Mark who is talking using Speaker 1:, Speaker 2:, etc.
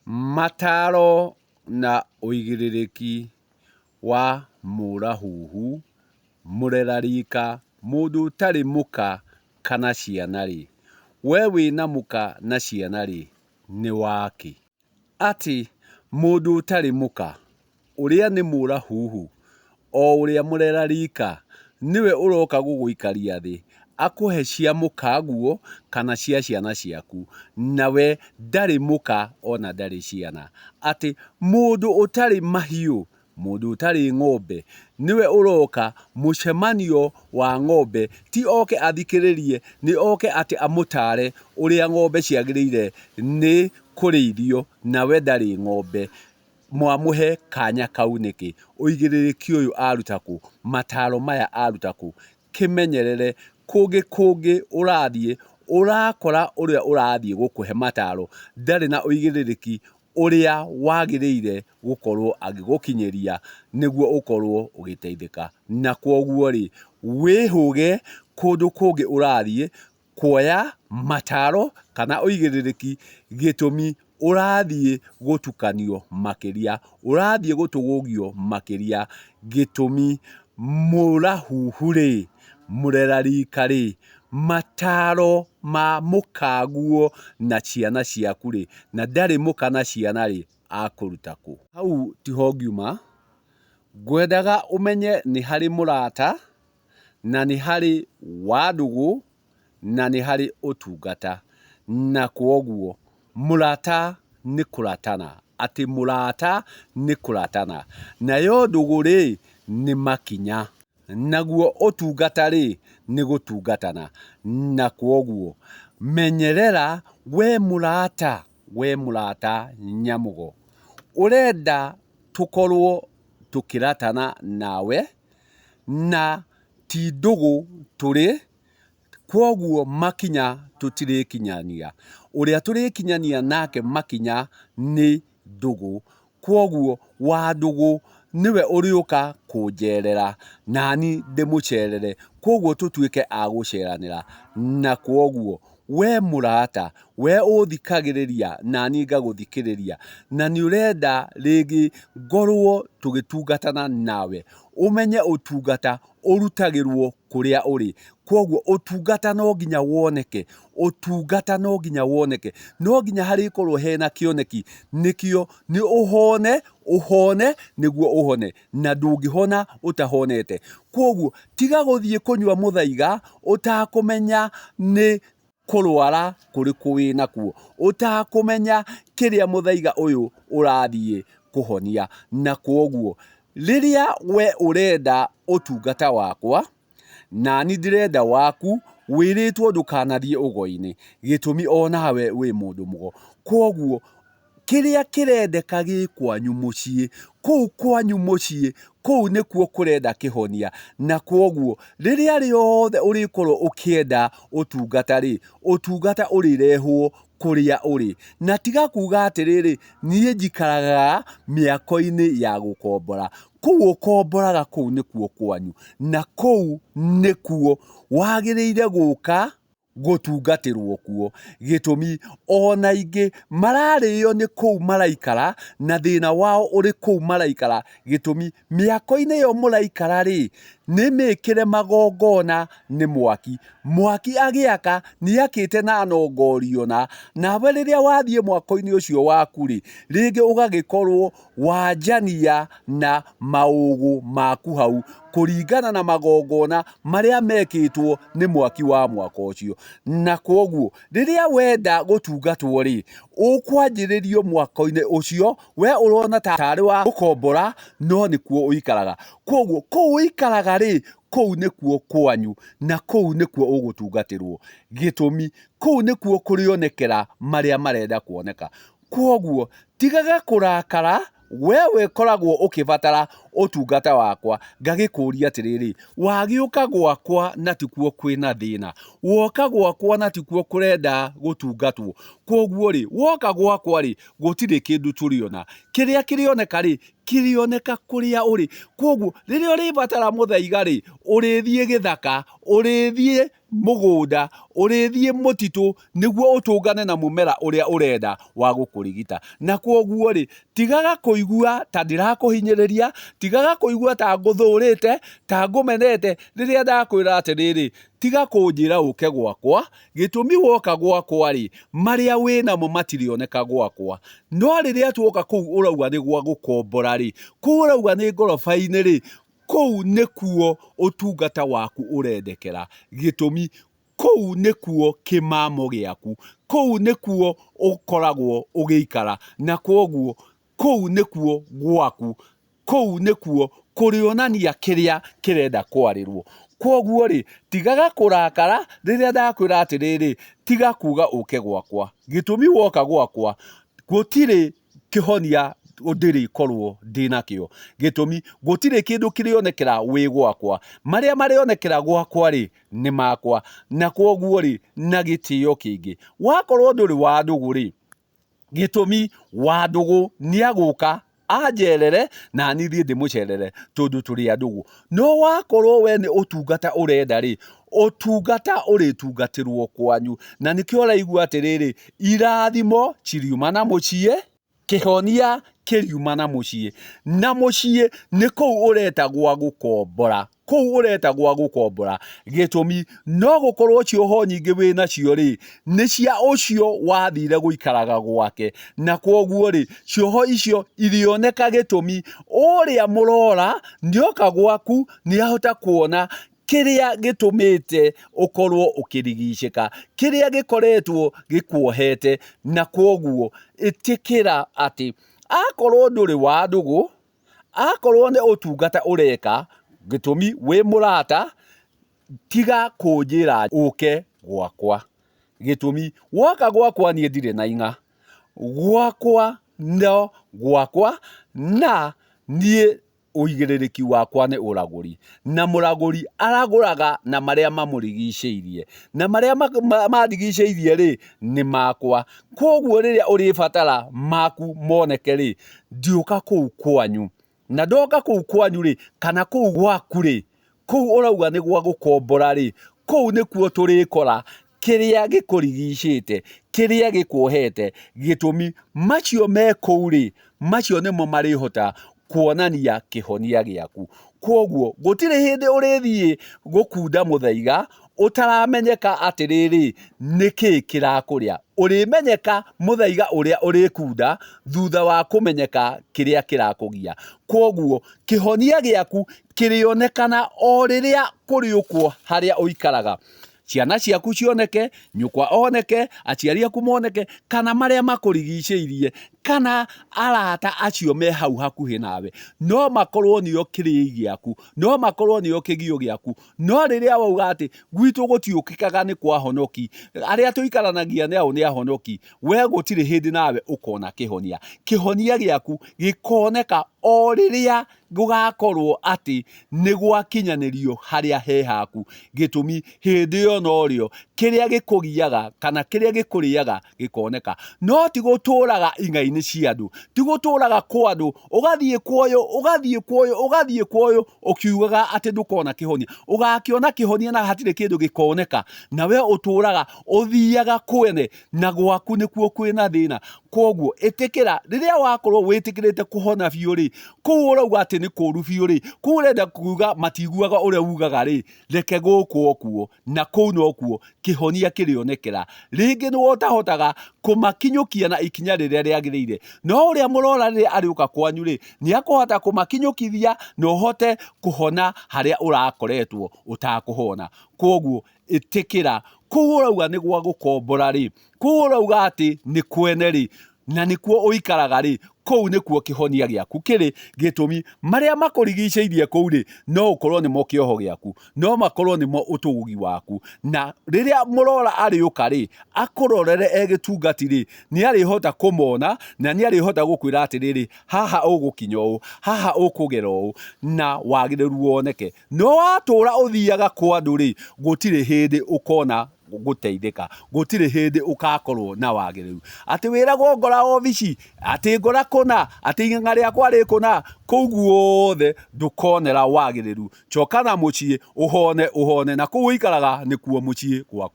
Speaker 1: Mataro na ũigĩrĩrĩki wa mũrahuhu, mũrerarika, mũndũ ũtarĩ mũka kana ciana rĩ, we wĩna mũka na ciana rĩ, nĩ wakĩ? Atĩ mũndũ ũtarĩ mũka, ũrĩa nĩ mũrahuhu, o ũrĩa mũrerarika, nĩwe ũroka gũgũikaria thĩ, akũhe cia mũka guo kana cia ciana ciaku, nawe ndarĩ mũka ona ndarĩ ciana. Atĩ mũndũ ũtarĩ mahiũ, mũndũ ũtarĩ ng'ombe, nĩwe ũroka mũcemanio wa ng'ombe, ti oke athikĩrĩrie, nĩ oke atĩ amũtare ũrĩa ng'ombe ciagĩrĩire nĩ kũrĩithio, nawe ndarĩ ng'ombe. Mwamũhe kanya kau nĩkĩ? Ũigĩrĩrĩki ũyũ aruta kũ? Mataro maya aruta kũ? Kĩmenyerere, kũngĩ ũrathiĩ, ũrakora ũrĩa ũrathiĩ gũkũhe mataro ndarĩ na ũigĩrĩrĩki ũrĩa wagĩrĩire gũkorwo agĩgũkinyĩria nĩguo ũkorwo ũgĩteithĩka. Na kwoguo rĩ, wĩhũge kũndũ kũngĩ ũrathiĩ kuoya mataro kana ũigĩrĩrĩki, gĩtũmi ũrathiĩ gũtukanio makĩria, ũrathiĩ gũtũgũgio makĩria, gĩtũmi mũrahuhu rĩ, mũrerarika rĩ, mataro ma mũka guo na ciana ciaku rĩ, na ndarĩ mũka na ciana rĩ, akũruta kũ? Hau tiho ngiuma, ngwendaga ũmenye nĩ harĩ mũrata, na nĩ harĩ wandũgũ, na nĩ harĩ ũtungata. Na kwoguo mũrata nĩ kũratana, atĩ mũrata nĩ kũratana, nayo ndũgũ rĩ, nĩ makinya, naguo ũtungata rĩ, nĩ gũtungatana. Na kwoguo menyerera we mũrata nyamũgo, ũrenda tũkorwo tũkĩratana nawe, na ti ndũgũ tũrĩ, kwoguo makinya tũtirĩkinyania. Ũrĩa tũrĩkinyania nake makinya nĩ ndũgũ, kwoguo wa ndũgũ nĩwe ũrĩũka kũnjerera, nani ndĩmũcerere, kwoguo tũtuĩke a gũceranĩra. Na kwoguo we mũrata, we ũthikagĩrĩria nani ngagũthikĩrĩria, na nĩ ũrenda rĩngĩ ngorwo tũgĩtungatana nawe, ũmenye ũtungata ũrutagĩrwo kũrĩa ũrĩ. Kwoguo ũtungata no nginya woneke, ũtungata no nginya woneke, no nginya harĩkorwo hena kĩoneki, nĩkĩo nĩ ũhone nĩguo ũhone, na ndũngĩhona ũtahonete. Kwoguo tiga gũthiĩ kũnyua mũthaiga ũtakũmenya nĩ kũrwara kũrĩkũ wĩnakuo, ũtakũmenya kĩrĩa mũthaiga ũyũ ũrathiĩ kũhonia. Na kwoguo rĩrĩa we ũrenda ũtungata wakwa, nani ndĩrenda waku, wĩrĩtwo ndũkanathiĩ ũgo-inĩ, gĩtũmi onawe wĩ mũndũ mũgo. Kwoguo kĩrĩa kĩrendeka gĩ kwanyu mũciĩ, kũu kwanyu mũciĩ, kũu nĩkuo kũrenda kĩhonia. Na kwoguo rĩrĩa rĩothe ũrĩkorwo ũkĩenda ũtungata rĩ, ũtungata ũrĩrehwo kũrĩa ũrĩ. Na tiga kuga atĩrĩrĩ, niĩ njikaraga mĩako-inĩ ya gũkombora. Kũu ũkomboraga, kũu nĩkuo kwanyu, na kũu nĩkuo wagĩrĩire gũka gũtungatĩrwo kuo, gĩtũmi ona ingĩ mararĩo nĩ kũu maraikara, na thĩna wao ũrĩ kũu maraikara, gĩtũmi mĩako-inĩ ĩyo mũraikara rĩ, nĩ mĩkĩre magongona nĩ mwaki. Mwaki agĩaka nĩakĩte na anongorio nawe rĩrĩa wathiĩ mwako-inĩ ũcio waku rĩ, rĩngĩ ũgagĩkorwo wanjania na maũgũ maku hau, kũringana na magongona marĩa mekĩtwo nĩ mwaki wa mwaka ũcio. Na kwoguo rĩrĩa wenda gũtungatwo rĩ, ũkwanjĩrĩrio mwako-inĩ ũcio, we ũrona tarĩ wa gũkombora, no nĩkuo ũikaraga. Kwoguo kũu ũikaraga rĩ, kũu nĩkuo kwanyu, na kũu nĩkuo ũgũtungatĩrwo, gĩtũmi kũu nĩkuo kũrĩonekera marĩa marenda kuoneka. Kwoguo tigaga kũrakara, we wĩkoragwo ũkĩbatara ũtungata wakwa, ngagĩkũria atĩrĩrĩ, wagĩũka gwakwa na tikuo kwĩna thĩna, woka gwakwa na tikuo kũrenda gũtungatwo. Kwoguo rĩ, woka gwakwa rĩ, gũtirĩ kĩndũ tũrĩona, kĩrĩa kĩrĩoneka rĩ, kĩrĩoneka kũrĩa ũrĩ. Kwoguo rĩrĩa ũrĩbatara mũthaiga rĩ, ũrĩthiĩ gĩthaka, ũrĩthiĩ mugunda urithie mutitu niguo utungane na mumera uria urenda wa gukurigita na kwoguo ri tigaga kuigua ta ndirakuhinyiriria tigaga kuigua ta nguthurite ta ngumenete riria ndakwira atiriri tiga kunjira uke gwakwa gitumi woka gwakwa ri maria wina mo matirioneka gwakwa no riria tuoka kuu urauga ni gwa gukombora ri kuu urauga ni ngoroba-ini ri kou nikuo utungata waku urendekera gitumi kou nikuo kimamo giaku kou nikuo ukoragwo ugiikara na kwoguo kou nikuo gwaku kou nikuo kurionania kiria kirenda kwarirwo kwoguo ri tigaga kurakara riria ndakwira atiriri tiga kuga uke gwakwa gitumi woka gwakwa gutire kihonia udiri korwo ndinakio gitumi gutire kindu kirionekera wi gwakwa maria marionekera gwakwa ri ni makwa na kwoguo ri na gitio kingi wakorwo nduri wa ndugu ri gitumi wa ndugu ni aguka ajerere na nithie ndimucerere tondu turi andugu no wakorwo we ni utungata urenda ri utungata uritungatirwo kwanyu na nikio raigua atiriri irathimo ciriuma na mucie kihonia kiriuma na mucie ni kou ureta gwa gukombora kou ureta gwa gukombora gitumi no gukorwo cioho nyingi wina cio ri ni cia ucio wathire guikaraga gwake na kwoguo ri cioho icio irioneka gitumi uria murora ndioka gwaku ni ahota kuona kiria gitumite ukorwo ukirigicika kiria gikoretwo gikuohete na kwoguo itikira ati akorwo nduri wa ndugu akorwo ni utungata ureka gitumi wi murata tiga kunjira uke gwakwa gitumi woka gwakwa nie ndire na inga gwakwa no gwakwa na nie uigiririki wakwa ni uraguri na muraguri araguraga na maria mamurigiceirie na maria madigiceirie ri ni makwa kwoguo riria uri fatara maku moneke ri ndiuka kuu kwanyu na ndoka kuu kwanyu ri kana kuu gwaku ri kuu urauga ni gwa gukombora ri kuu nikuo turikora kiria gikurigicite kiria gikuohete gitumi macio me kuu ri macio nimo marihota kuonania kihonia giaku kwoguo gutire hindi urithie gukunda muthaiga utaramenyeka atiriri niki kirakuria urimenyeka muthaiga uria urikunda thutha wa kumenyeka kiria kirakugia kwoguo kihonia giaku kirionekana o riria kuriukwo haria uikaraga ciana ciaku cioneke nyukwa oneke aciari aku moneke kana maria makurigiceirie kana arata acio me hau hakuhi nawe no makorwo nio kiri giaku no makorwo nio kigio giaku no riria wauga ati gwitu gutiukikaga ni kwa honoki aria tuikaranagia ni ahonoki we gutire hindi nawe ukona kihonia giaku gikoneka o riria gugakorwo ati ni gwakinyanirio haria he haku gitumi hindi yo no rio kiria gikugiaga kana kiria gikuriaga gikoneka no ti guturaga ingai-ini cia andu ti guturaga kwa andu ugathie kwoyo ukiugaga ati ndukona kihonia ugakiona kihonia na hatire kindu gikoneka na we uturaga uthiaga kwene na gwaku nikuo kwina thina kwoguo itikira riria wakorwo witikirite kuhona biu ri kuu urauga ati ni kuru biu ri kuu urenda kuga matiguaga uria ugaga ri reke gukwo kuo na kuu no kuo kihonia kirionekera ringi ni wotahotaga kumakinyukia na ikinya riria riagirire no uria murora riria ariuka kwanyu ri ni akuhota kumakinyukithia no hote kuhona haria urakoretwo utakuhona kwoguo itikira kuu urauga ni gwa gukombora ri kuu urauga ati ni kwene ri na nikuo uikaraga ri kou nikuo kihonia giaku kiri gitumi maria makurigiceirie kou ri no ukorwo ni mo kioho giaku no makorwo ni mo utugugi waku na riria murora ariuka ri akurorere egitungati ri ni arihota kumona na ni arihota gukwira atiriri haha ugukinyo haha ukugero na wagiriru woneke no atura uthiaga kwa andu ri gutire hindi ukona guteithika gutire hindi ukakorwo na wagiriru ati wiragwo ngora ofici ati ngora kuna ati ing'ang'a riakwa rikuna kuu guothe ndukonera wagiriru coka na mucii uhone na kuu ikaraga nikuo mucii gwaku.